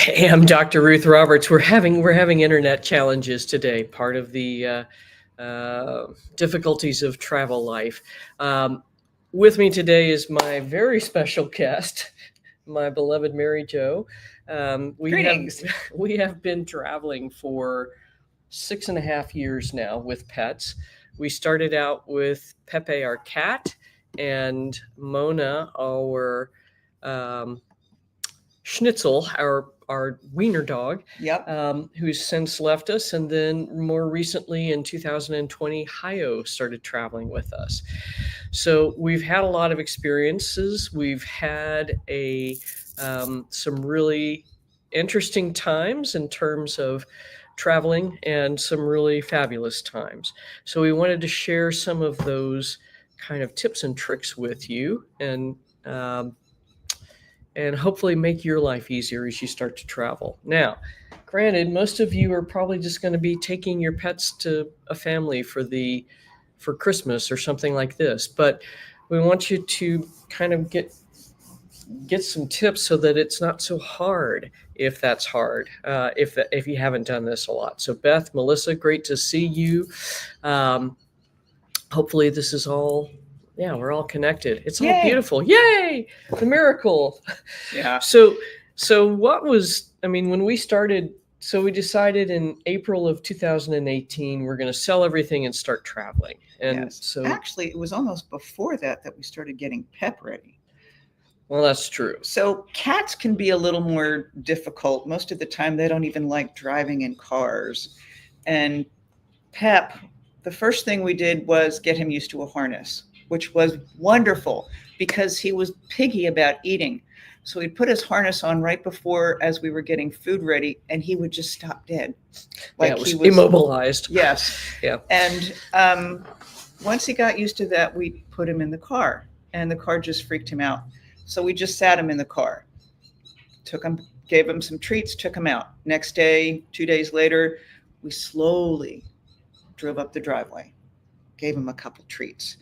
Hey, I'm Dr. Ruth Roberts. We're having internet challenges today. Part of the difficulties of travel life. Um, with me today is my very special guest, my beloved Mary Jo. We have Greetings. we have been traveling for 6.5 years now with pets. We started out with Pepe, our cat, and Mona, our um, Schnitzel, our wiener dog, Yep. who's since left us, and then more recently in 2020, Hayo started traveling with us. So we've had a lot of experiences. We've had a some really interesting times in terms of traveling and some really fabulous times. So we wanted to share some of those kind of tips and tricks with you um, and hopefully make your life easier as you start to travel. Now, granted, most of you are probably just going to be taking your pets to a family for Christmas or something like this, but we want you to kind of get some tips so that it's not so hard if that's hard, if you haven't done this a lot. So Beth, Melissa, great to see you. Um, Hopefully this is all, yeah, we're all connected. It's all Yay. beautiful. Yay, the miracle. Yeah. So what was, I mean, when we started, so we decided in April of 2018 we're going to sell everything and start traveling. And Yes. so, Actually, it was almost before that we started getting Pep ready. well, that's true. So cats can be a little more difficult. Most of the time, they don't even like driving in cars. And Pep, the first thing we did was get him used to a harness, which was wonderful because he was piggy about eating. So we'd put his harness on right before as we were getting food ready, and he would just stop dead. Like yeah, it was immobilized. Yes. Yeah. And once he got used to that, we put him in the car, and the car just freaked him out. So we just sat him in the car, took him, gave him some treats, took him out. Next day, 2 days later, we slowly drove up the driveway, gave him a couple treats.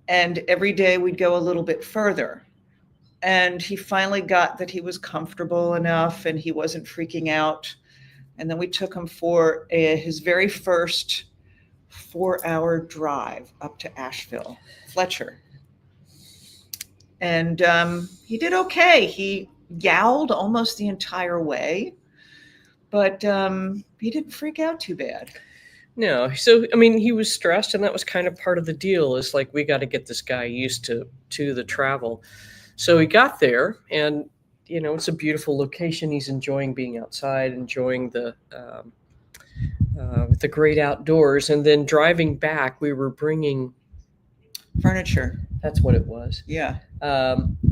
And every day we'd go a little bit further. And he finally got that he was comfortable enough and he wasn't freaking out. And then we took him for his very first 4-hour drive up to Asheville, Fletcher. And he did okay. He yowled almost the entire way, but he didn't freak out too bad. No, so I mean, he was stressed, and that was kind of part of the deal. Is like we got to get this guy used to the travel. So he got there, and it's a beautiful location. He's enjoying being outside, enjoying the great outdoors. And then driving back, we were bringing furniture. That's what it was. Yeah.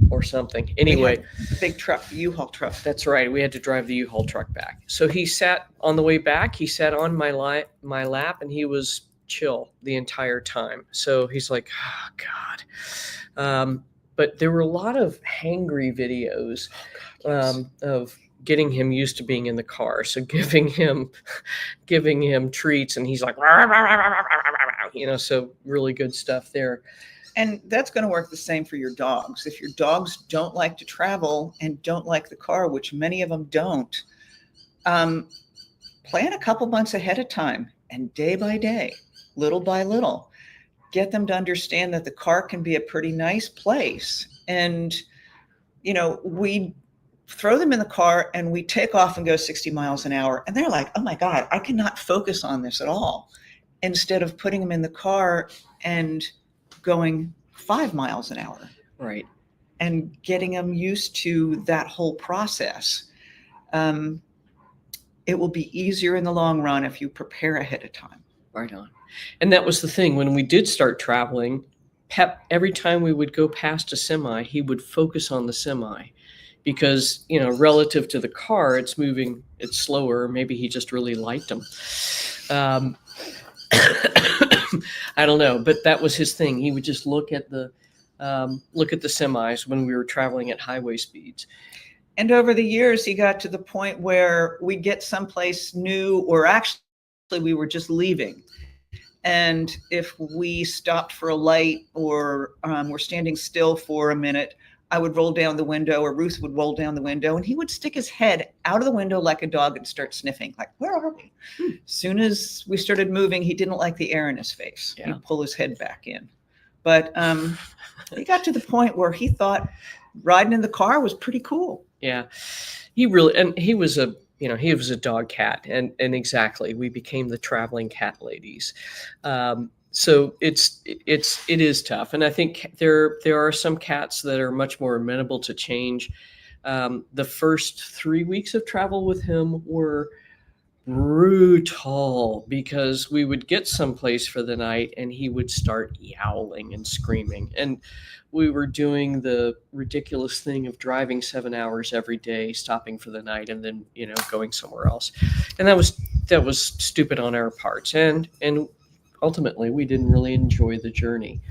Or something. Anyway, the big truck, the U-Haul truck. That's right. We had to drive the U-Haul truck back. So he sat on the way back. He sat on my lap, and he was chill the entire time. So he's like, oh God. But there were a lot of hangry videos of getting him used to being in the car. So giving him treats, and he's like, so really good stuff there. And that's going to work the same for your dogs. If your dogs don't like to travel and don't like the car, which many of them don't, plan a couple months ahead of time and day by day, little by little, get them to understand that the car can be a pretty nice place. And, we throw them in the car and we take off and go 60 miles an hour. And they're like, oh my God, I cannot focus on this at all. Instead of putting them in the car and going 5 miles an hour. Right. And getting them used to that whole process. It will be easier in the long run if you prepare ahead of time. Right on. And that was the thing. When we did start traveling, Pep, every time we would go past a semi, he would focus on the semi because, relative to the car, it's moving, it's slower. Maybe he just really liked them. I don't know, but that was his thing. He would just look at the semis when we were traveling at highway speeds. And over the years, he got to the point where we get someplace new, or actually we were just leaving. And if we stopped for a light or we're standing still for a minute, I would roll down the window, or Ruth would roll down the window, and he would stick his head out of the window like a dog and start sniffing, like, where are we? As soon as we started moving, he didn't like the air in his face. Yeah. He'd pull his head back in. But he got to the point where he thought riding in the car was pretty cool. Yeah, he really, and he was a, he was a dog cat, and exactly, we became the traveling cat ladies. So it is tough, and I think there are some cats that are much more amenable to change. The first 3 weeks of travel with him were brutal because we would get someplace for the night and he would start yowling and screaming, and we were doing the ridiculous thing of driving 7 hours every day, stopping for the night, and then going somewhere else, and that was stupid on our parts, and ultimately we didn't really enjoy the journey.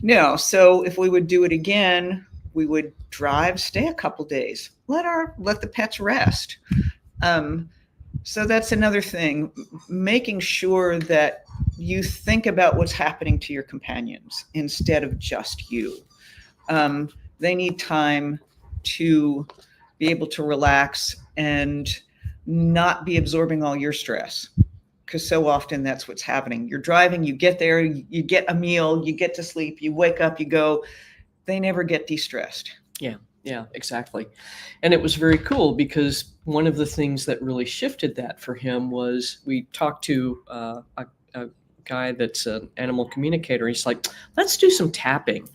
No, so if we would do it again, we would drive, stay a couple days, let the pets rest. So that's another thing, making sure that you think about what's happening to your companions instead of just you. They need time to be able to relax and not be absorbing all your stress, because so often that's what's happening. You're driving, you get there, you get a meal, you get to sleep, you wake up, you go. They never get de-stressed. Yeah, exactly. And it was very cool because one of the things that really shifted that for him was we talked to a guy that's an animal communicator. He's like, let's do some tapping.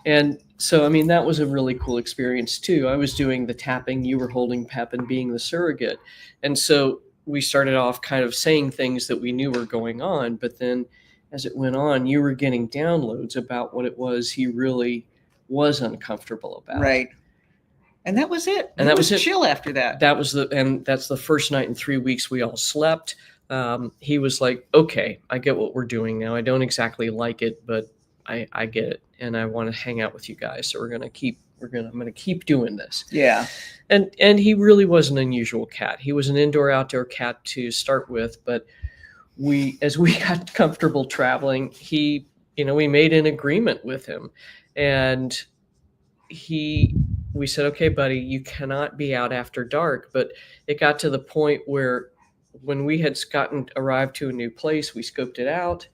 And so, I mean, that was a really cool experience too. I was doing the tapping, you were holding Pep and being the surrogate. And so we started off kind of saying things that we knew were going on, but then as it went on, you were getting downloads about what it was he really was uncomfortable about. Right. And that was it. And that was it. Chill after that. And that's the first night in 3 weeks we all slept. He was like, okay, I get what we're doing now. I don't exactly like it, but I get it. And I want to hang out with you guys. So I'm going to keep doing this. Yeah. And he really was an unusual cat. He was an indoor outdoor cat to start with, but as we got comfortable traveling, we made an agreement with him, and we said, okay, buddy, you cannot be out after dark. But it got to the point where when we had arrived to a new place, we scoped it out.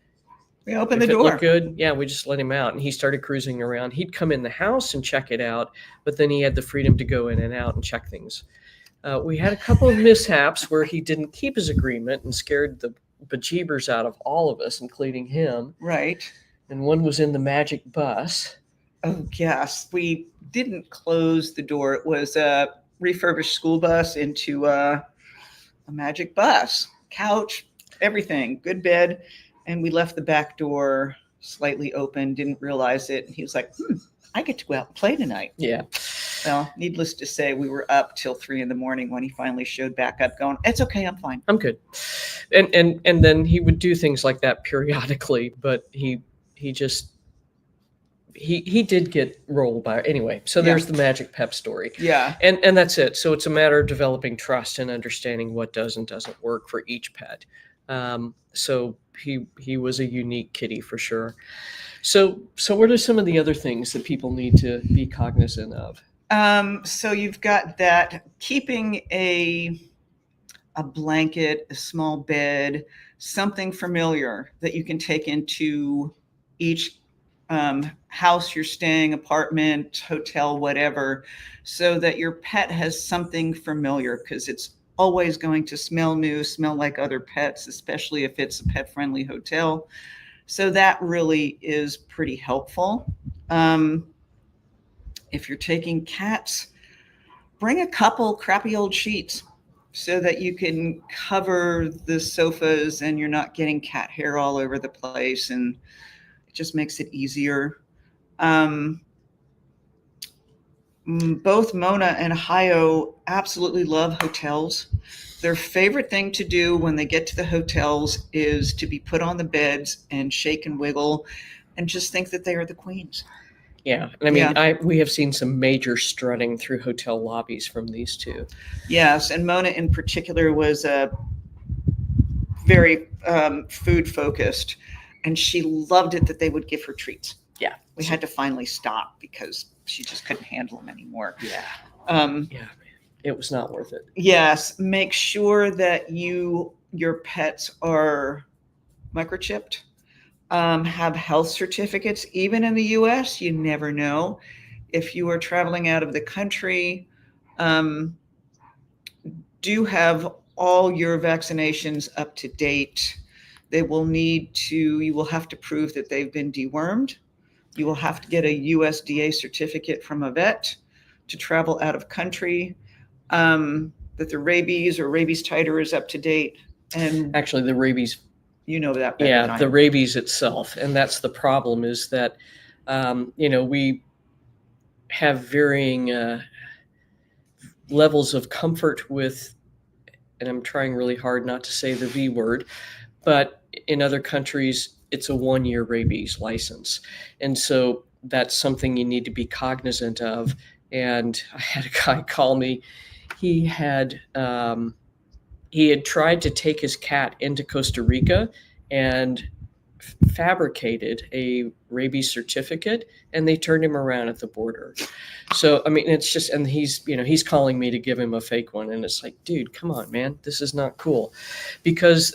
We opened the door. If it looked good, yeah, we just let him out, and he started cruising around. He'd come in the house and check it out, but then he had the freedom to go in and out and check things. We had a couple of mishaps where he didn't keep his agreement and scared the bejeebers out of all of us, including him. Right. And one was in the magic bus. Oh, yes. We didn't close the door. It was a refurbished school bus into a magic bus, couch, everything, good bed. And we left the back door slightly open, didn't realize it. And he was like, I get to go out and play tonight. Yeah. Well, needless to say, we were up till 3 a.m. when he finally showed back up going, it's okay, I'm fine. I'm good. And then he would do things like that periodically, but he did get rolled by anyway. So there's the magic Pep story. Yeah. And that's it. So it's a matter of developing trust and understanding what does and doesn't work for each pet. So he was a unique kitty for sure. So what are some of the other things that people need to be cognizant of? So you've got that, keeping a blanket, a small bed, something familiar that you can take into each house you're staying, apartment, hotel, whatever, so that your pet has something familiar, because it's always going to smell new, smell like other pets, especially if it's a pet-friendly hotel. So that really is pretty helpful. If you're taking cats, bring a couple crappy old sheets so that you can cover the sofas and you're not getting cat hair all over the place, and it just makes it easier. Both Mona and Hayo absolutely love hotels. Their favorite thing to do when they get to the hotels is to be put on the beds and shake and wiggle and just think that they are the queens. Yeah. I mean, we have seen some major strutting through hotel lobbies from these two. Yes. And Mona in particular was very food focused, and she loved it that they would give her treats. Yeah. We had to finally stop because she just couldn't handle them anymore. Yeah. Um, Yeah. It was not worth it. yes, make sure that your pets are microchipped, have health certificates. Even in the US, you never know. If you are traveling out of the country, um, do have all your vaccinations up to date. You will have to prove that they've been dewormed. You will have to get a USDA certificate from a vet to travel out of country, that the rabies or rabies titer is up to date. And Actually, the rabies, you know that better than I the do. rabies itself. And that's the problem, is that, we have varying levels of comfort with, and I'm trying really hard not to say the V word, but in other countries, it's a 1-year rabies license. And so that's something you need to be cognizant of. And I had a guy call me. He had tried to take his cat into Costa Rica and fabricated a rabies certificate, and they turned him around at the border. So I mean, it's just, and he's calling me to give him a fake one, and it's like, dude, come on, man, this is not cool. Because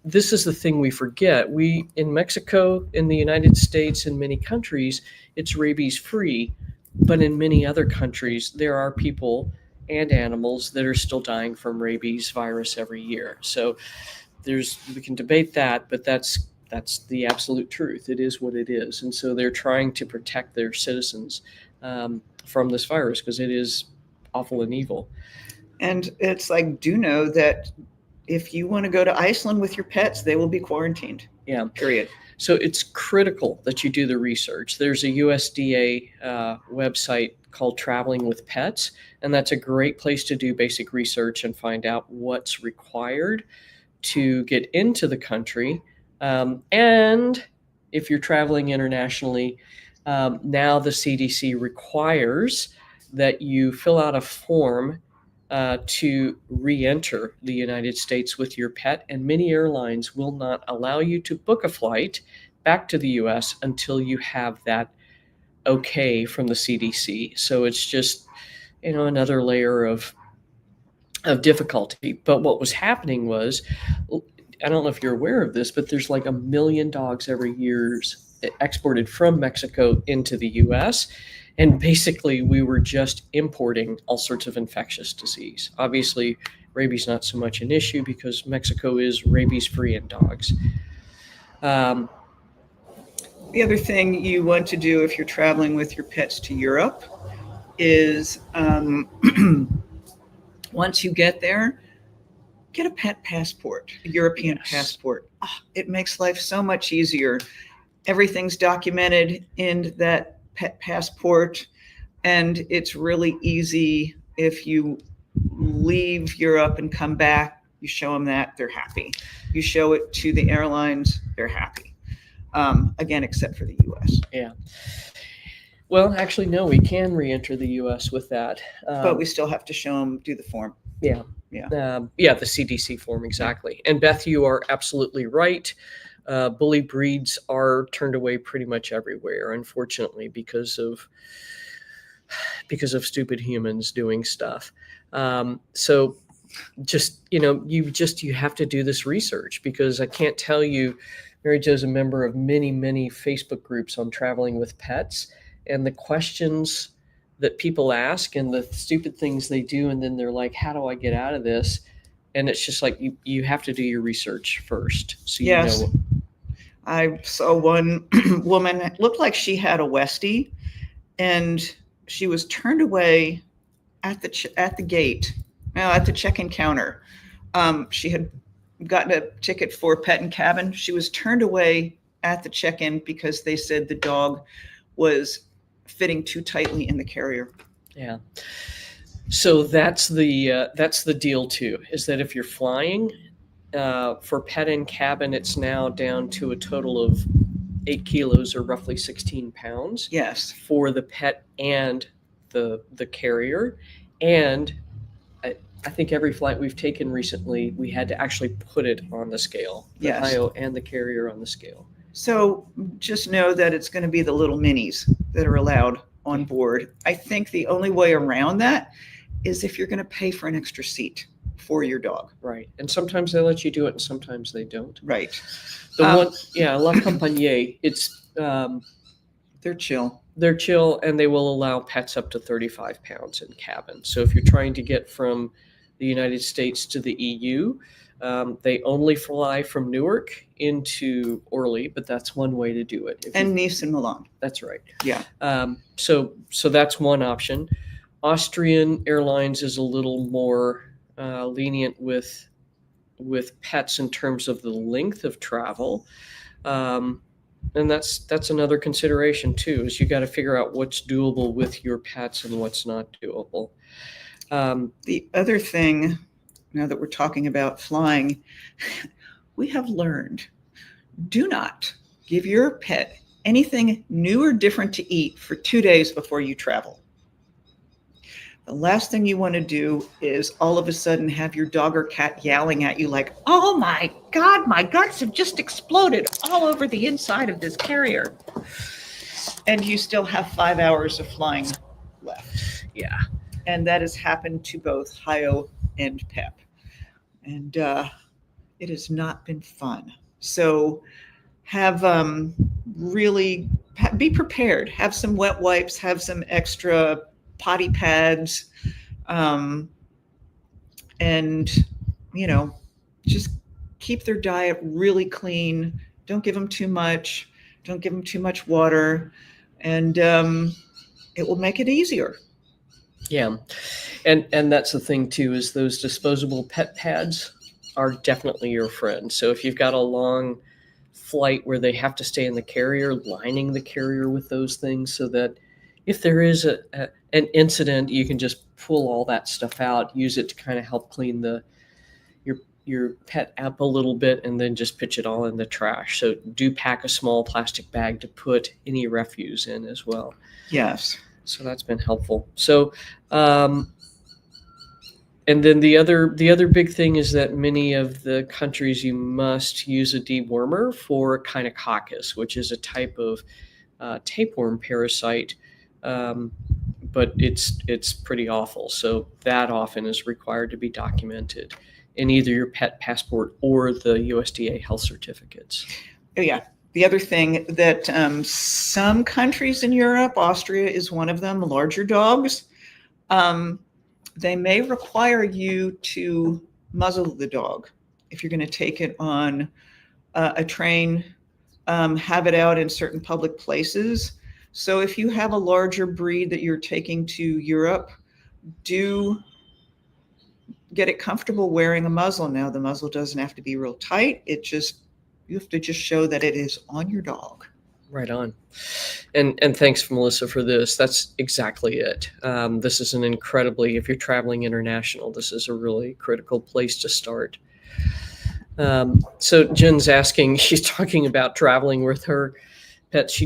this is the thing we forget. We, in Mexico, in the United States, in many countries, it's rabies free, but in many other countries there are people and animals that are still dying from rabies virus every year. So we can debate that, but that's the absolute truth. It is what it is. And so they're trying to protect their citizens from this virus, because it is awful and evil. And it's like, do know that if you want to go to Iceland with your pets, they will be quarantined. Yeah. Period. So it's critical that you do the research. There's a USDA website called Traveling with Pets, and that's a great place to do basic research and find out what's required to get into the country. And if you're traveling internationally, now the CDC requires that you fill out a form to re-enter the United States with your pet, and many airlines will not allow you to book a flight back to the US until you have that okay from the CDC. So it's just, another layer of difficulty. But what was happening was, I don't know if you're aware of this, but there's like 1 million dogs every year exported from Mexico into the US. And basically, we were just importing all sorts of infectious disease. Obviously, rabies not so much an issue because Mexico is rabies-free in dogs. The other thing you want to do if you're traveling with your pets to Europe is once you get there, get a pet passport, a European passport. Oh, it makes life so much easier. Everything's documented in that pet passport, and it's really easy. If you leave Europe and come back, you show them that, they're happy. You show it to the airlines, they're happy. Again, except for the US. Yeah. Well, actually, no, we can re-enter the US with that. But we still have to show them, do the form. Yeah. Yeah. The CDC form, exactly. And Beth, you are absolutely right. Bully breeds are turned away pretty much everywhere, unfortunately, because of stupid humans doing stuff. So just, you have to do this research, because I can't tell you, Mary Jo's a member of many, many Facebook groups on traveling with pets, and the questions that people ask and the stupid things they do, and then they're like, how do I get out of this? And it's just like, you have to do your research first. So yes. I saw one woman, it looked like she had a Westie, and she was turned away at the gate, at the check-in counter. She had gotten a ticket for Pet and Cabin. She was turned away at the check-in because they said the dog was fitting too tightly in the carrier. Yeah. So that's the deal too, is that if you're flying, for Pet and Cabin, it's now down to a total of 8 kilos, or roughly 16 pounds. Yes. For the pet and the carrier. And I think every flight we've taken recently, we had to actually put it on the scale. The IO and the carrier on the scale. So just know that it's going to be the little minis that are allowed on board. I think the only way around that is if you're going to pay for an extra seat for your dog. Right. And sometimes they let you do it and sometimes they don't. Right. The one, yeah, La Compagnie, it's they're chill. They're chill, and they will allow pets up to 35 pounds in cabin. So if you're trying to get from the United States to the EU, they only fly from Newark into Orly, but that's one way to do it. And Nice and Milan. That's right. Yeah. So that's one option. Austrian Airlines is a little more lenient with pets in terms of the length of travel. And that's another consideration too, is you got to figure out what's doable with your pets and what's not doable. The other thing, now that we're talking about flying, we have learned, do not give your pet anything new or different to eat for 2 days before you travel. The last thing you want to do is all of a sudden have your dog or cat yelling at you like, oh my God, my guts have just exploded all over the inside of this carrier. And you still have 5 hours of flying left. Yeah. And that has happened to both Hayo and Pep. And it has not been fun. So have really be prepared. Have some wet wipes, have some extra potty pads, and just keep their diet really clean. Don't give them too much. Don't give them too much water, and it will make it easier. Yeah, and that's the thing too, is those disposable pet pads are definitely your friend. So if you've got a long flight where they have to stay in the carrier, lining the carrier with those things so that if there is an incident, you can just pull all that stuff out, use it to kind of help clean your pet up a little bit, and then just pitch it all in the trash. So do pack a small plastic bag to put any refuse in as well. Yes. So that's been helpful. So, and then the other big thing is that many of the countries, you must use a dewormer for Echinococcus, which is a type of tapeworm parasite. But it's pretty awful. So that often is required to be documented in either your pet passport or the USDA health certificates. Oh, yeah. The other thing that some countries in Europe, Austria is one of them, larger dogs, they may require you to muzzle the dog if you're going to take it on a train, have it out in certain public places. So if you have a larger breed that you're taking to Europe, do get it comfortable wearing a muzzle. Now, the muzzle doesn't have to be real tight. You have to just show that it is on your dog. Right on. And thanks, Melissa, for this. That's exactly it. This is if you're traveling international, this is a really critical place to start. So Jen's asking, she's talking about traveling with her pets.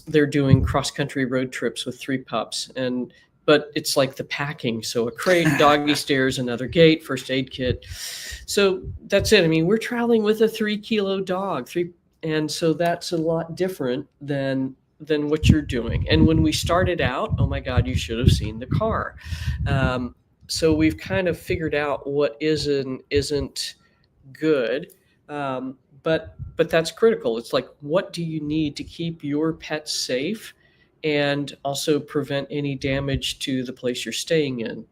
They're doing cross-country road trips with 3 pups, but it's like the packing. So a crate, doggy stairs, another gate, first aid kit. So that's it. I mean, we're traveling with a 3-kilo dog, and so that's a lot different than what you're doing. And when we started out, oh my God, you should have seen the car. So we've kind of figured out what isn't good. But that's critical. It's like, what do you need to keep your pets safe and also prevent any damage to the place you're staying in?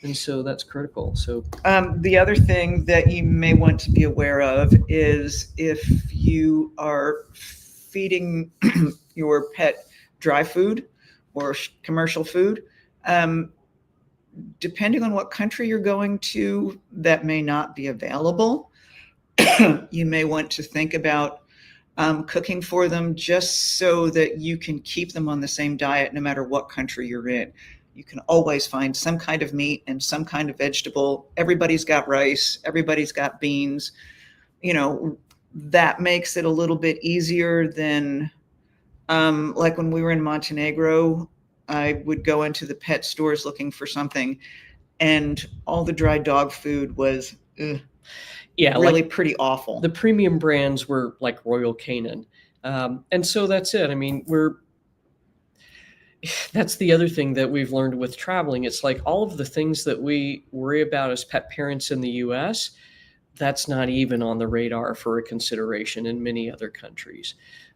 And so that's critical. So the other thing that you may want to be aware of is if you are feeding your pet dry food or commercial food, depending on what country you're going to, that may not be available. You may want to think about cooking for them just so that you can keep them on the same diet no matter what country you're in. You can always find some kind of meat and some kind of vegetable. Everybody's got rice. Everybody's got beans. That makes it a little bit easier than like when we were in Montenegro, I would go into the pet stores looking for something, and all the dry dog food was really pretty awful. The premium brands were like Royal Canin. And so that's it. I mean, that's the other thing that we've learned with traveling. It's like all of the things that we worry about as pet parents in the US, that's not even on the radar for a consideration in many other countries.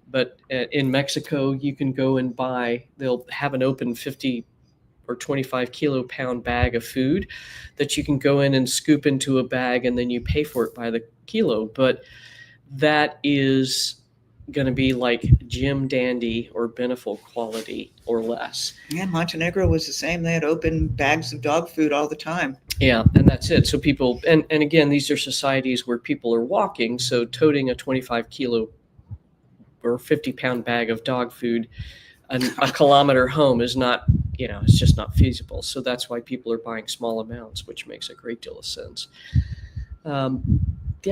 But in Mexico, you can go and they'll have an open 50 or 25 kilo-pound bag of food that you can go in and scoop into a bag, and then you pay for it by the kilo. But that is going to be like Jim Dandy or Beneful quality or less. Yeah, Montenegro was the same. They had open bags of dog food all the time. Yeah, and that's it. So people, and again, these are societies where people are walking, so toting a 25 kilo or 50-pound bag of dog food a kilometer home is not, it's just not feasible. So that's why people are buying small amounts, which makes a great deal of sense. I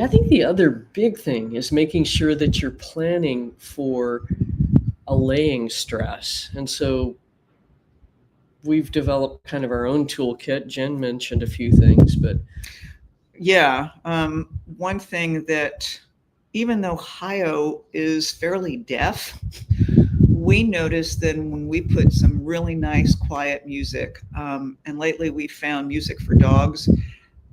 think the other big thing is making sure that you're planning for allaying stress. And so we've developed kind of our own toolkit. Jen mentioned a few things, but yeah, one thing that, even though Hayo is fairly deaf, we noticed that when we put some really nice quiet music, and lately we found music for dogs,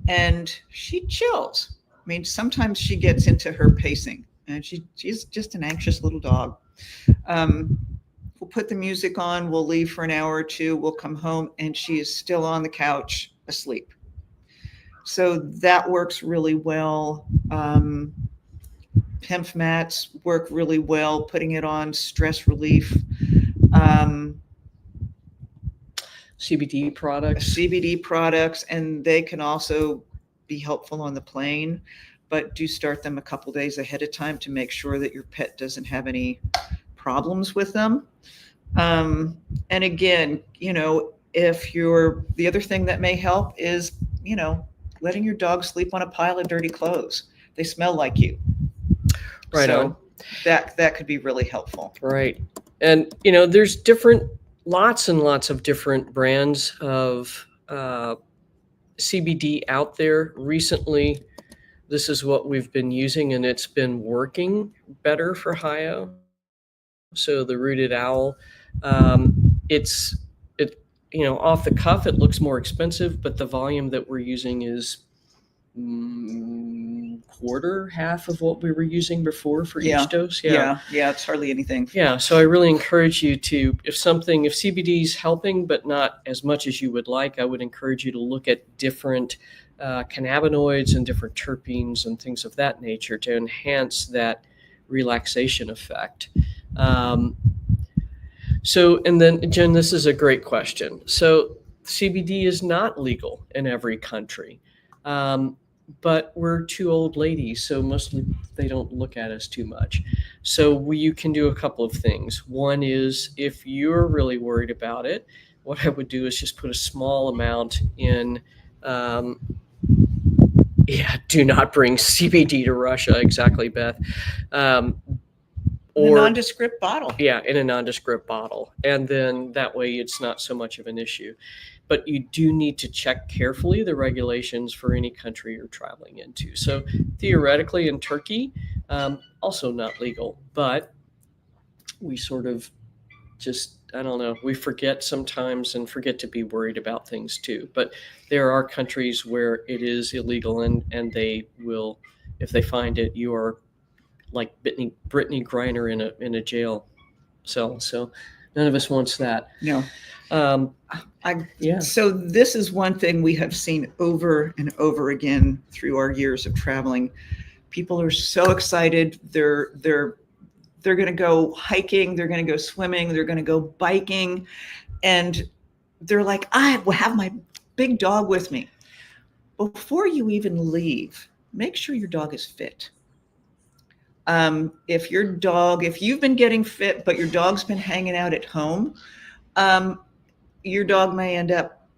and she chills. I mean, sometimes she gets into her pacing, and she's just an anxious little dog. We'll put the music on, we'll leave for an hour or two, we'll come home, and she is still on the couch asleep. So that works really well. PIMF mats work really well, putting it on, stress relief. CBD products, and they can also be helpful on the plane, but do start them a couple days ahead of time to make sure that your pet doesn't have any problems with them. And again, the other thing that may help is, letting your dog sleep on a pile of dirty clothes. They smell like you. Right on. That could be really helpful. Right. And, there's lots and lots of different brands of CBD out there. Recently, this is what we've been using, and it's been working better for Hayo. So the Rooted Owl, off the cuff, it looks more expensive, but the volume that we're using is half of what we were using before for each dose. Yeah, it's hardly anything. Yeah, so I really encourage you to, if CBD is helping but not as much as you would like, I would encourage you to look at different cannabinoids and different terpenes and things of that nature to enhance that relaxation effect. And then, Jen, this is a great question. So CBD is not legal in every country. But we're two old ladies, so mostly they don't look at us too much. So you can do a couple of things. One is, if you're really worried about it, what I would do is just put a small amount in. Do not bring CBD to Russia. Exactly, Beth. Or a nondescript bottle. Yeah, in a nondescript bottle. And then that way it's not so much of an issue. But you do need to check carefully the regulations for any country you're traveling into. So theoretically in Turkey, also not legal, but we sort of just, I don't know, we forget sometimes and forget to be worried about things too. But there are countries where it is illegal, and they will, if they find it, you are like Brittany Griner in a jail cell. So none of us wants that. No. So this is one thing we have seen over and over again through our years of traveling. People are so excited. They're going to go hiking. They're going to go swimming. They're going to go biking. And they're like, I will have my big dog with me. Before you even leave, make sure your dog is fit. If you've been getting fit, but your dog's been hanging out at home, your dog may end up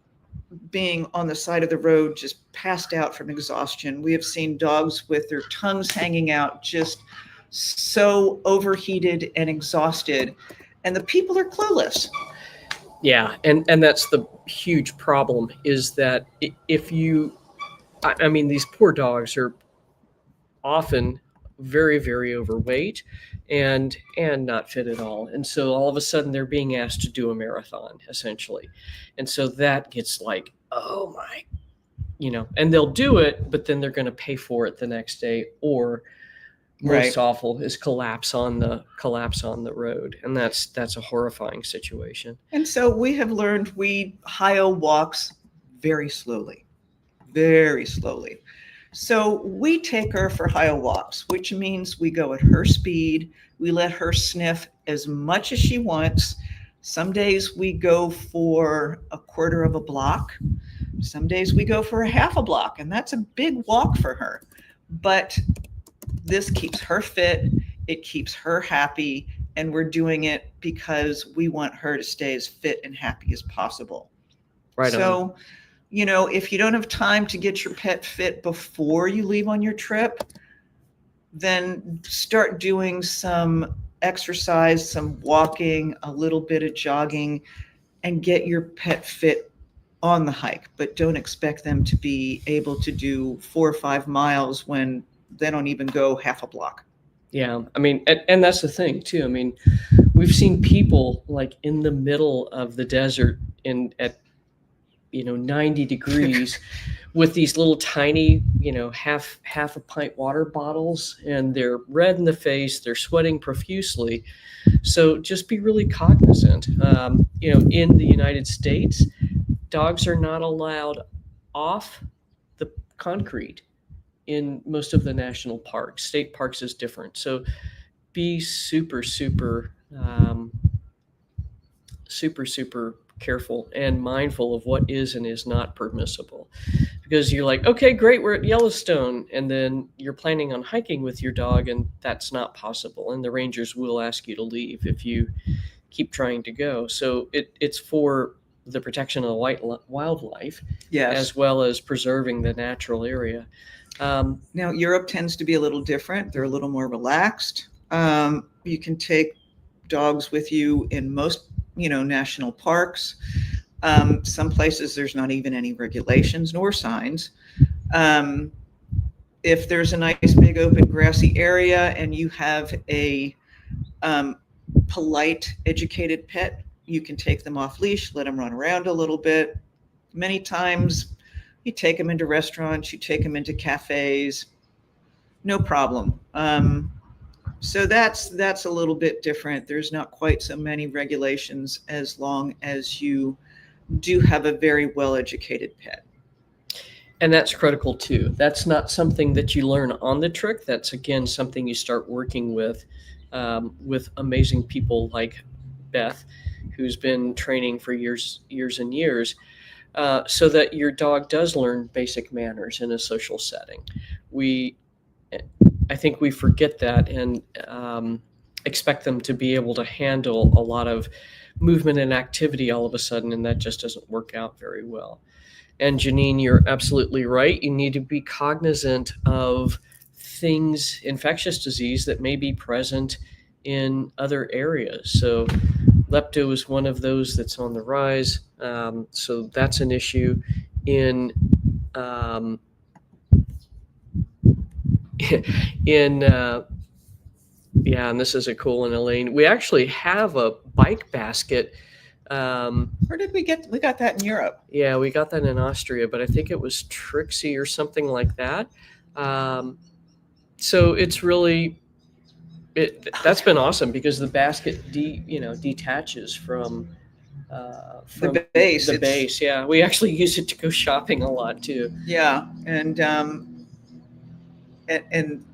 being on the side of the road, just passed out from exhaustion. We have seen dogs with their tongues hanging out, just so overheated and exhausted, and the people are clueless. Yeah, and that's the huge problem, is that if you, these poor dogs are often very, very overweight and not fit at all. And so all of a sudden they're being asked to do a marathon essentially. And so that gets like, oh my, and they'll do it, but then they're going to pay for it the next day, or most Right. awful is collapse on the road, and that's a horrifying situation. And so we have learned Hio walks very slowly, very slowly. So we take her for Hio walks, which means we go at her speed. We let her sniff as much as she wants. Some days we go for a quarter of a block. Some days we go for a half a block, and that's a big walk for her. But this keeps her fit, it keeps her happy, and we're doing it because we want her to stay as fit and happy as possible. Right on. So, if you don't have time to get your pet fit before you leave on your trip, then start doing some exercise, some walking, a little bit of jogging, and get your pet fit on the hike. But don't expect them to be able to do 4 or 5 miles when they don't even go half a block. Yeah, I mean, and that's the thing too. I mean, we've seen people like in the middle of the desert at 90 degrees with these little tiny, half a pint water bottles, and they're red in the face, they're sweating profusely. So just be really cognizant. In the United States, dogs are not allowed off the concrete in most of the national parks. State parks is different. So be super, super, super careful and mindful of what is and is not permissible. Because you're like, okay, great, we're at Yellowstone, and then you're planning on hiking with your dog, and that's not possible. And the rangers will ask you to leave if you keep trying to go. So it's for the protection of the wildlife, Yes. as well as preserving the natural area. Now, Europe tends to be a little different. They're a little more relaxed. You can take dogs with you in most, national parks. Some places there's not even any regulations nor signs. If there's a nice big open grassy area and you have a polite, educated pet, you can take them off leash, let them run around a little bit. Many times you take them into restaurants, you take them into cafes, no problem. So that's a little bit different. There's not quite so many regulations as long as you do have a very well-educated pet. And that's critical too. That's not something that you learn on the trick. That's, again, something you start working with amazing people like Beth, who's been training for years and years, so that your dog does learn basic manners in a social setting. I think we forget that and expect them to be able to handle a lot of movement and activity all of a sudden, and that just doesn't work out very well. And Janine, you're absolutely right. You need to be cognizant of things, infectious disease that may be present in other areas. So lepto is one of those that's on the rise. So that's an issue. And this is a cool one, Elaine. We actually have a bike basket. Where did we got that in Europe? Yeah, we got that in Austria, but I think it was Trixie or something like that. So it's really, that's been awesome because the basket detaches from the base. The base, yeah. We actually use it to go shopping a lot too. Yeah, and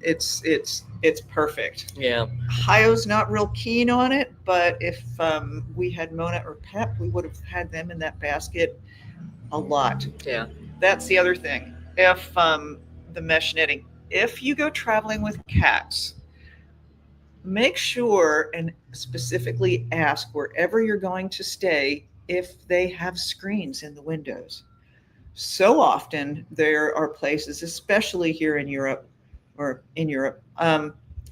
it's perfect. Yeah. Hio's not real keen on it, but if we had Mona or Pep, we would have had them in that basket a lot. Yeah. That's the other thing. If the mesh knitting, if you go traveling with cats, make sure and specifically ask wherever you're going to stay if they have screens in the windows. So often there are places, especially here in Europe, they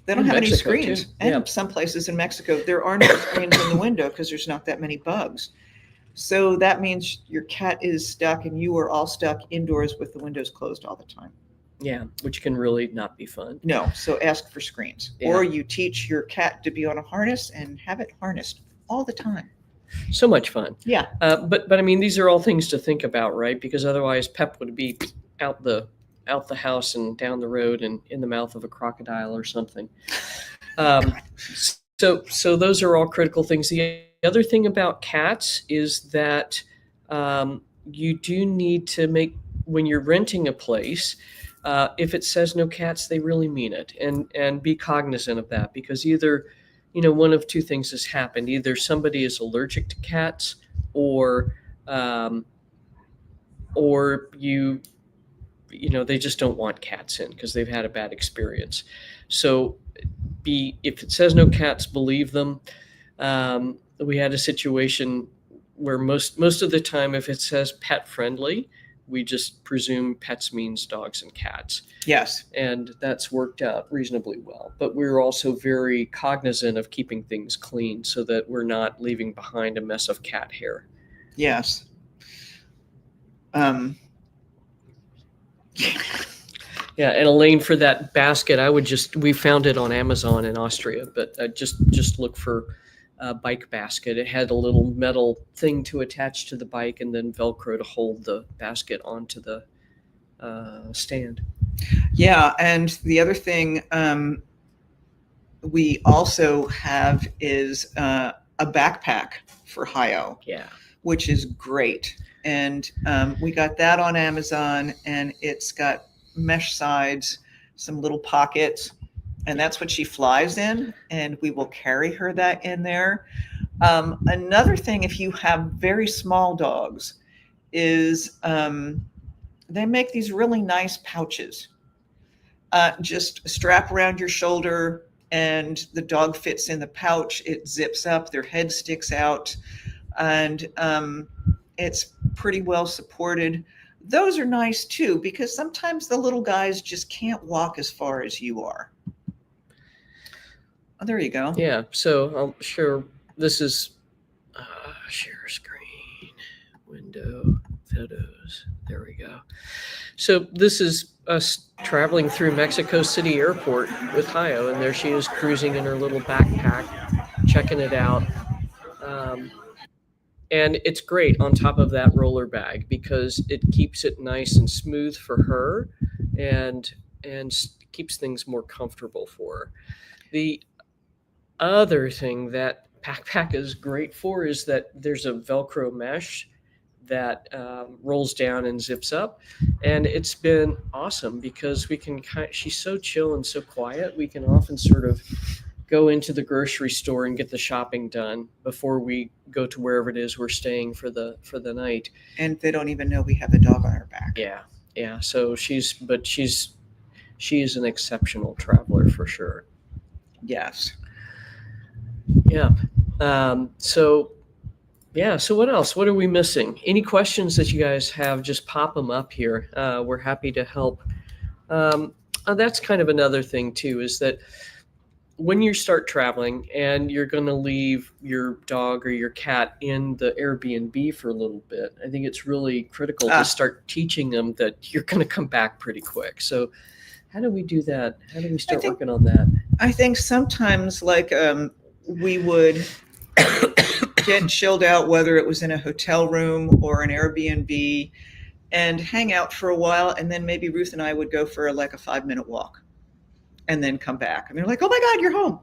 don't have any screens. Too. Yeah. And some places in Mexico, there are no screens in the window because there's not that many bugs. So that means your cat is stuck and you are all stuck indoors with the windows closed all the time. Yeah, which can really not be fun. No, so ask for screens. Yeah. Or you teach your cat to be on a harness and have it harnessed all the time. So much fun. Yeah. But I mean, these are all things to think about, right? Because otherwise, Pep would be out the house and down the road and in the mouth of a crocodile or something. So those are all critical things. The other thing about cats is that you do need to make, when you're renting a place, if it says no cats, they really mean it, and be cognizant of that, because either, one of two things has happened: either somebody is allergic to cats, or um, or they just don't want cats in because they've had a bad experience. So if it says no cats, believe them. We had a situation where most of the time, if it says pet friendly, we just presume pets means dogs and cats. Yes. And that's worked out reasonably well. But we're also very cognizant of keeping things clean so that we're not leaving behind a mess of cat hair. Yes. Yeah, and Elaine, for that basket, we found it on Amazon in Austria, but just look for a bike basket. It had a little metal thing to attach to the bike, and then Velcro to hold the basket onto the stand. Yeah, and the other thing we also have is a backpack for Hayo. Yeah. Which is great. And we got that on Amazon, and it's got mesh sides, some little pockets, and that's what she flies in, and we will carry her that in there. Another thing, if you have very small dogs, is they make these really nice pouches. Just strap around your shoulder, and the dog fits in the pouch. It zips up, their head sticks out, and it's pretty well supported. Those are nice too, because sometimes the little guys just can't walk as far as you are. Oh, there you go. Yeah, so I'll share. This is share screen, window, photos. There we go. So this is us traveling through Mexico City Airport with Hayo, and there she is cruising in her little backpack, checking it out. And it's great on top of that roller bag because it keeps it nice and smooth for her, and keeps things more comfortable for her. The other thing that backpack is great for is that there's a Velcro mesh that rolls down and zips up, and it's been awesome because we can she's so chill and so quiet, we can often sort of go into the grocery store and get the shopping done before we go to wherever it is we're staying for the night. And they don't even know we have a dog on our back. Yeah. So she is an exceptional traveler for sure. Yes. Yeah. So what else? What are we missing? Any questions that you guys have, just pop them up here. We're happy to help. That's kind of another thing too, is that when you start traveling and you're going to leave your dog or your cat in the Airbnb for a little bit, I think it's really critical to start teaching them that you're going to come back pretty quick. So how do we do that? How do we start working on that? I think sometimes we would get chilled out, whether it was in a hotel room or an Airbnb, and hang out for a while. And then maybe Ruth and I would go for a 5-minute walk and then come back. And they're like, oh my God, you're home.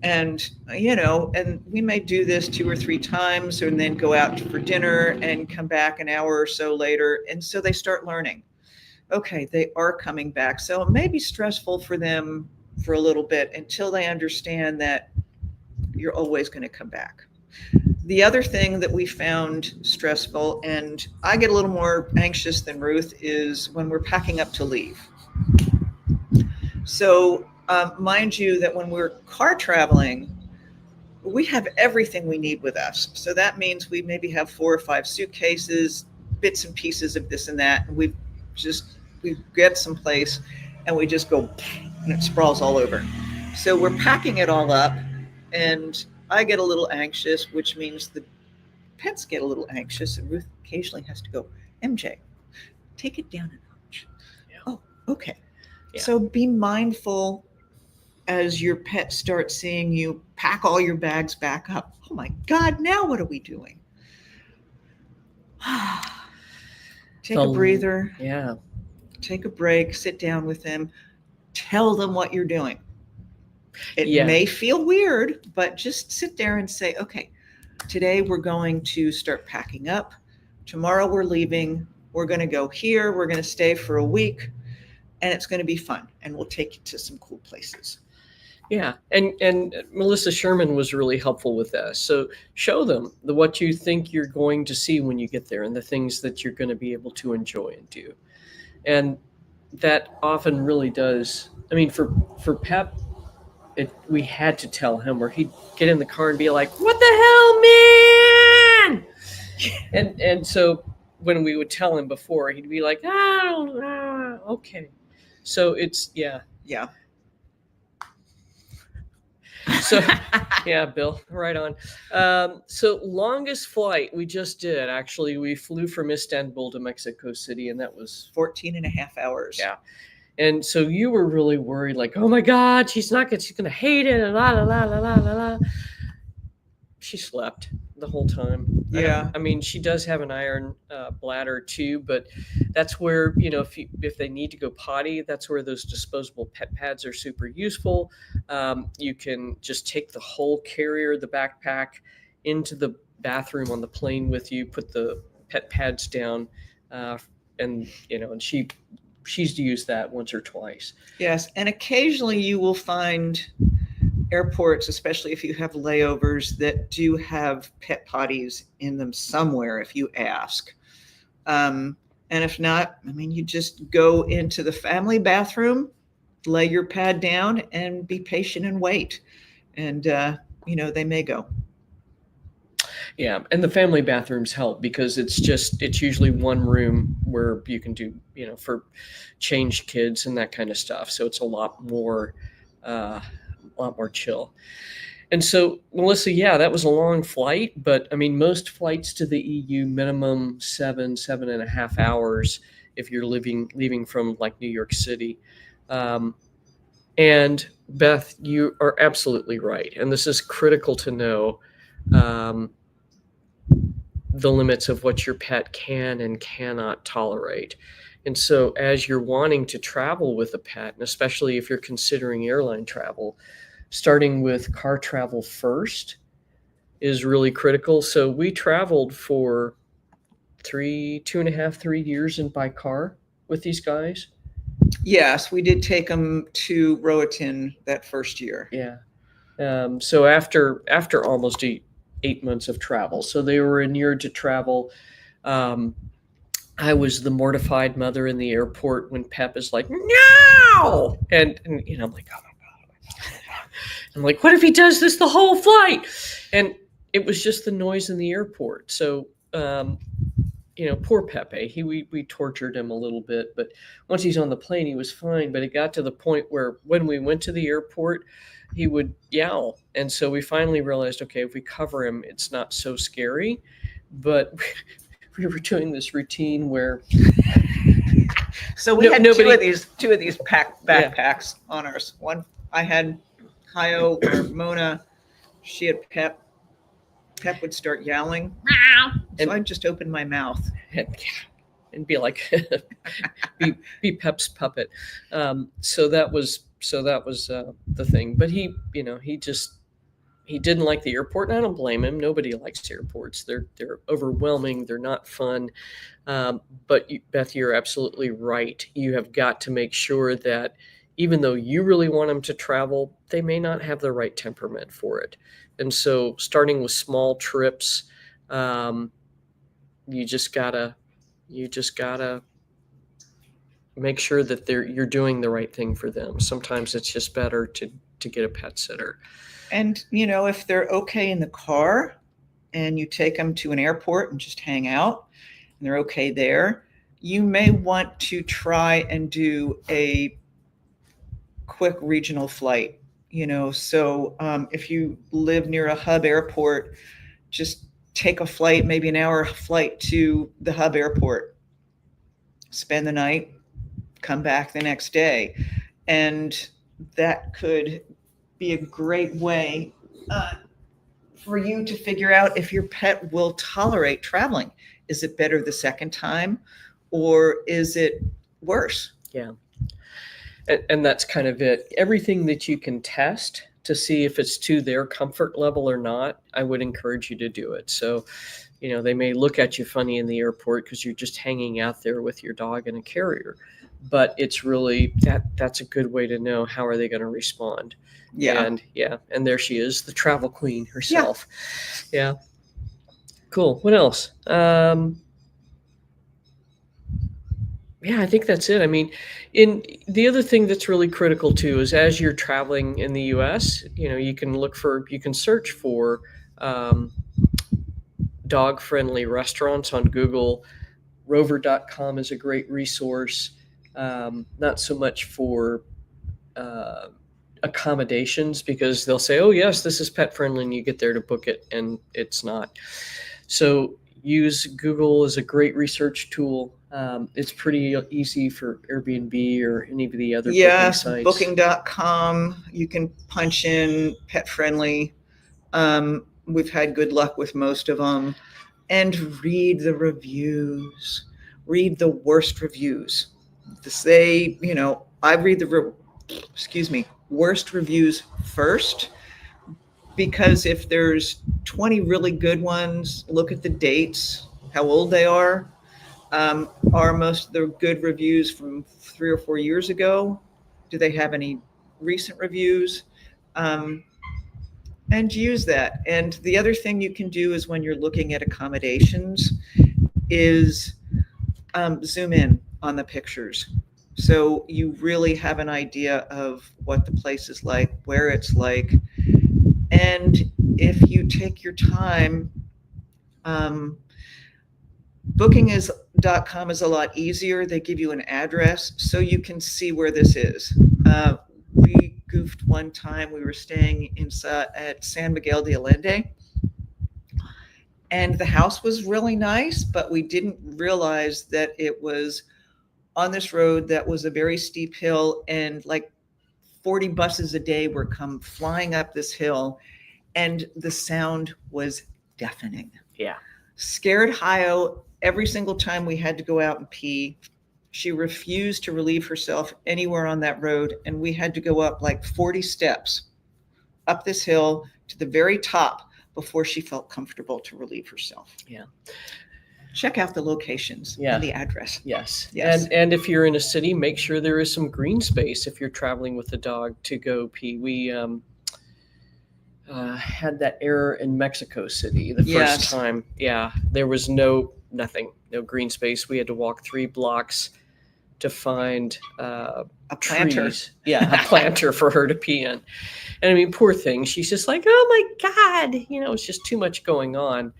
And, and we may do this 2 or 3 times and then go out for dinner and come back an hour or so later. And so they start learning, okay, they are coming back. So it may be stressful for them for a little bit until they understand that you're always going to come back. The other thing that we found stressful, and I get a little more anxious than Ruth, is when we're packing up to leave. So mind you that when we're car traveling, we have everything we need with us. So that means we maybe have 4 or 5 suitcases, bits and pieces of this and that. And we get someplace and we just go and it sprawls all over. So we're packing it all up, and I get a little anxious, which means the pets get a little anxious, and Ruth occasionally has to go, MJ, take it down a notch. Yeah. Oh, okay. Yeah. So be mindful as your pet starts seeing you pack all your bags back up. Oh my God, now what are we doing? Take a breather, Yeah. take a break, sit down with them, tell them what you're doing. It Yeah. may feel weird, but just sit there and say, okay, today we're going to start packing up. Tomorrow we're leaving. We're going to go here. We're going to stay for a week, and it's going to be fun. And we'll take you to some cool places. Yeah, and Melissa Sherman was really helpful with that. So show them what you think you're going to see when you get there, and the things that you're going to be able to enjoy and do. And that often really does. I mean, for Pep, we had to tell him, or he'd get in the car and be like, "What the hell, man!" And so when we would tell him before, he'd be like, okay." So it's Yeah. So yeah, Bill, right on. So longest flight we just did, actually, we flew from Istanbul to Mexico City, and that was 14 and a half hours. Yeah. And so you were really worried, like, oh my God, she's gonna hate it, and la la la la la la. She slept the whole time. Yeah. I mean, she does have an iron bladder too, but that's where, if they need to go potty, that's where those disposable pet pads are super useful. You can just take the whole carrier, the backpack, into the bathroom on the plane with you, put the pet pads down, and she's used that once or twice. Yes, and occasionally you will find airports, especially if you have layovers, that do have pet potties in them somewhere if you ask. And if not, I mean, you just go into the family bathroom, lay your pad down, and be patient and wait. And, they may go. Yeah, and the family bathrooms help because it's usually one room where you can do, for change kids and that kind of stuff. So it's a lot more chill. And so, Melissa, yeah, that was a long flight, but I mean, most flights to the EU minimum 7.5 hours if you're leaving from like New York City. And Beth, you are absolutely right, and this is critical to know. The limits of what your pet can and cannot tolerate. And so, as you're wanting to travel with a pet, and especially if you're considering airline travel, starting with car travel first is really critical. So, we traveled for 2.5, 3 years by car with these guys. Yes, we did take them to Roatan that first year. Yeah. So after almost 8 months of travel, so they were inured to travel. I was the mortified mother in the airport when Pep is like, no! And I'm like, oh my God. I'm like, what if he does this the whole flight? And it was just the noise in the airport. So, poor Pepe, we tortured him a little bit, but once he's on the plane, he was fine. But it got to the point where when we went to the airport, he would yell. And so we finally realized, okay, if we cover him, it's not so scary. But we were doing this routine where so we had two of these backpacks on ours. One I had Hayo or Mona, she had Pep. Pep would start yowling. So I'd just open my mouth and be like, be Pep's puppet. So that was the thing. But he didn't like the airport, and I don't blame him. Nobody likes airports. They're overwhelming. They're not fun. But Beth, you're absolutely right. You have got to make sure that even though you really want them to travel, they may not have the right temperament for it. And so starting with small trips, you just gotta make sure that you're doing the right thing for them. Sometimes it's just better to get a pet sitter. And, if they're okay in the car and you take them to an airport and just hang out and they're okay there, you may want to try and do a quick regional flight. So if you live near a hub airport, just take a flight, maybe an hour flight to the hub airport, spend the night, come back the next day. And that could be a great way for you to figure out if your pet will tolerate traveling. Is it better the second time, or is it worse? Yeah. And that's kind of it. Everything that you can test to see if it's to their comfort level or not, I would encourage you to do it. So, they may look at you funny in the airport because you're just hanging out there with your dog in a carrier. But it's really that's a good way to know how are they going to respond. Yeah. And there she is, the travel queen herself. Yeah. Cool. What else? Yeah, I think that's it. I mean, in the other thing that's really critical too is as you're traveling in the U.S., you can search for um, dog-friendly restaurants on Google. Rover.com is a great resource. Not so much for uh, accommodations because they'll say, "Oh yes, this is pet friendly," and you get there to book it, and it's not. So use Google as a great research tool. It's pretty easy for Airbnb or any of the other booking sites. Booking.com, you can punch in pet friendly. We've had good luck with most of them. And read the reviews. Read the worst reviews. I read the worst reviews first, because if there's 20 really good ones, look at the dates, how old they are. Are most of the good reviews from 3 or 4 years ago? Do they have any recent reviews? And use that. And the other thing you can do is when you're looking at accommodations is zoom in on the pictures. So you really have an idea of what the place is like, where it's like. And if you take your time, booking.com is a lot easier. They give you an address so you can see where this is. We goofed one time. We were staying at San Miguel de Allende, and the house was really nice, but we didn't realize that it was on this road that was a very steep hill, and like 40 buses a day were come flying up this hill, and the sound was deafening. Yeah. Scared Hio every single time we had to go out and pee. She refused to relieve herself anywhere on that road, and we had to go up like 40 steps up this hill to the very top before she felt comfortable to relieve herself. Yeah. Check out the locations and the address. Yes. And if you're in a city, make sure there is some green space if you're traveling with the dog to go pee. We had that error in Mexico City the first time. Yeah, there was nothing, no green space. We had to walk 3 blocks to find a planter. Trees. Yeah, a planter for her to pee in. And I mean, poor thing. She's just like, oh my God, it's just too much going on.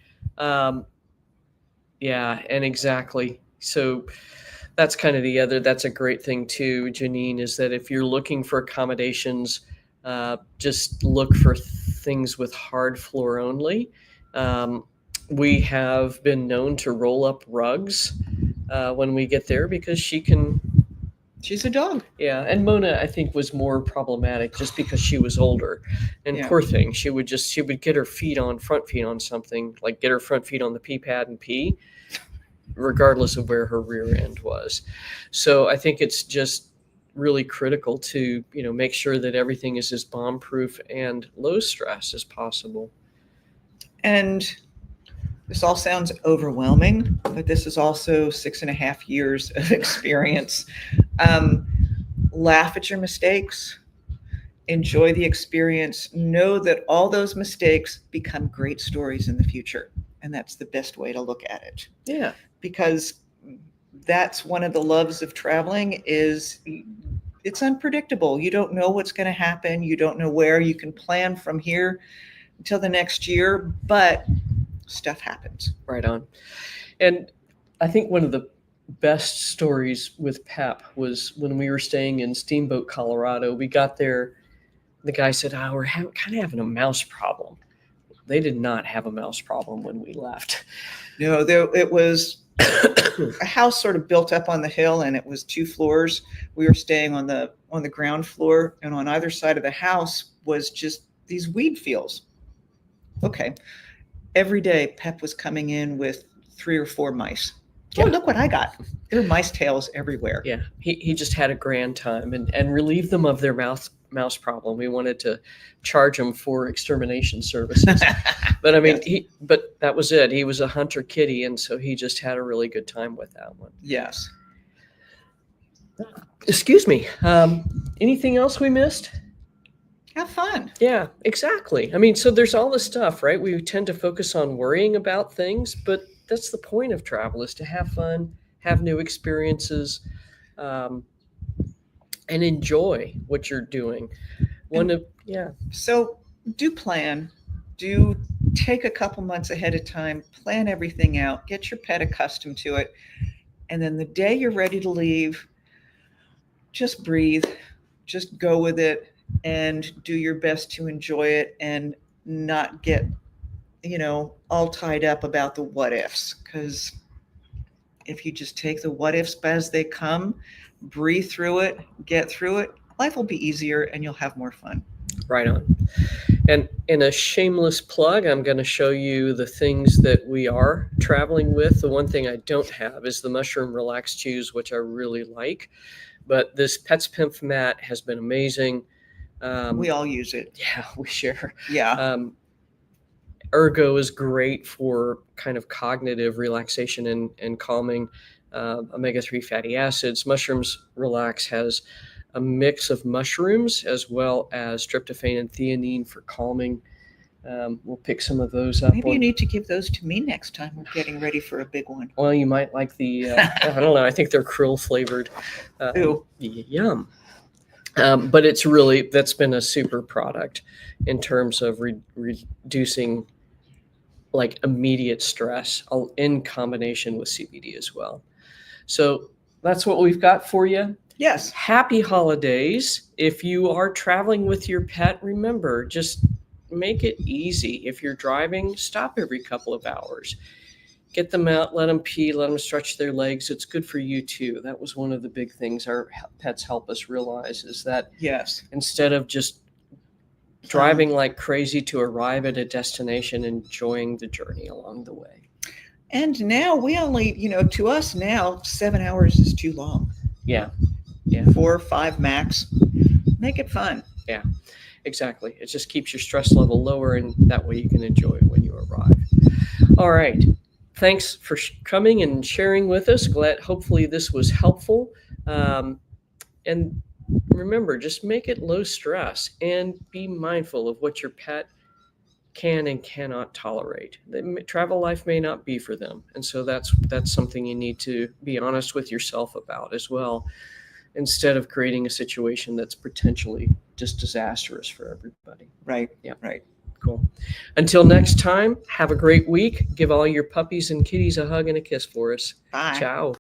Yeah, and exactly. So that's kind of that's a great thing too, Janine, is that if you're looking for accommodations, just look for things with hard floor only. We have been known to roll up rugs when we get there because she's a dog. Yeah, and Mona, I think, was more problematic just because she was older. And poor thing, she would get her front feet on something, like get her front feet on the pee pad and pee, regardless of where her rear end was. So I think it's just really critical to, make sure that everything is as bomb proof and low stress as possible. And this all sounds overwhelming, but this is also 6.5 years of experience. Laugh at your mistakes, enjoy the experience, know that all those mistakes become great stories in the future. And that's the best way to look at it. Yeah. Because that's one of the loves of traveling is it's unpredictable. You don't know what's going to happen. You don't know where. You can plan from here until the next year, but stuff happens. Right on. And I think one of the best stories with Pep was when we were staying in Steamboat, Colorado. We got there. The guy said, we're kind of having a mouse problem. They did not have a mouse problem when we left. No, it was a house sort of built up on the hill, and it was 2 floors. We were staying on the ground floor, and on either side of the house was just these weed fields. Okay. Every day Pep was coming in with 3 or 4 mice. Yeah. Oh, look what I got. There were mice tails everywhere. Yeah, he just had a grand time and relieved them of their mouse problem. We wanted to charge him for extermination services. But I mean, Yes. but that was it. He was a hunter kitty, and so he just had a really good time with that one. Yes. Excuse me. Anything else we missed? Have fun. Yeah, exactly. I mean, so there's all this stuff, right? We tend to focus on worrying about things, but that's the point of travel, is to have fun, have new experiences, um, and enjoy what you're doing. Yeah. So do plan. Do take a couple months ahead of time, plan everything out, get your pet accustomed to it. And then the day you're ready to leave, just breathe, just go with it, and do your best to enjoy it and not get, all tied up about the what ifs. Because if you just take the what ifs as they come, breathe through it, get through it, life will be easier and you'll have more fun. Right on. And in a shameless plug, I'm going to show you the things that we are traveling with. The one thing I don't have is the mushroom relax chews, which I really like. But this Pets Pimp mat has been amazing. We all use it. Yeah, we share. Yeah. Ergo is great for kind of cognitive relaxation and calming. Omega-3 fatty acids. Mushrooms Relax has a mix of mushrooms as well as tryptophan and theanine for calming. We'll pick some of those up. Maybe you need to give those to me next time. We're getting ready for a big one. Well, you might like the, I don't know, I think they're krill flavored. Ooh. Yum. But that's been a super product in terms of reducing like immediate stress in combination with CBD as well. So that's what we've got for you. Yes. Happy holidays. If you are traveling with your pet, remember, just make it easy. If you're driving, stop every couple of hours. Get them out, let them pee, let them stretch their legs. It's good for you too. That was one of the big things our pets help us realize, is that Yes. instead of just driving like crazy to arrive at a destination, enjoying the journey along the way. And now we only, to us now, 7 hours is too long. Yeah. 4 or 5 max. Make it fun. Yeah, exactly. It just keeps your stress level lower, and that way you can enjoy it when you arrive. All right. Thanks for coming and sharing with us. Hopefully this was helpful. And remember, just make it low stress and be mindful of what your pet can and cannot tolerate. Travel life may not be for them. And so that's something you need to be honest with yourself about as well, instead of creating a situation that's potentially just disastrous for everybody. Right. Yeah. Right. Cool. Until next time, have a great week. Give all your puppies and kitties a hug and a kiss for us. Bye. Ciao.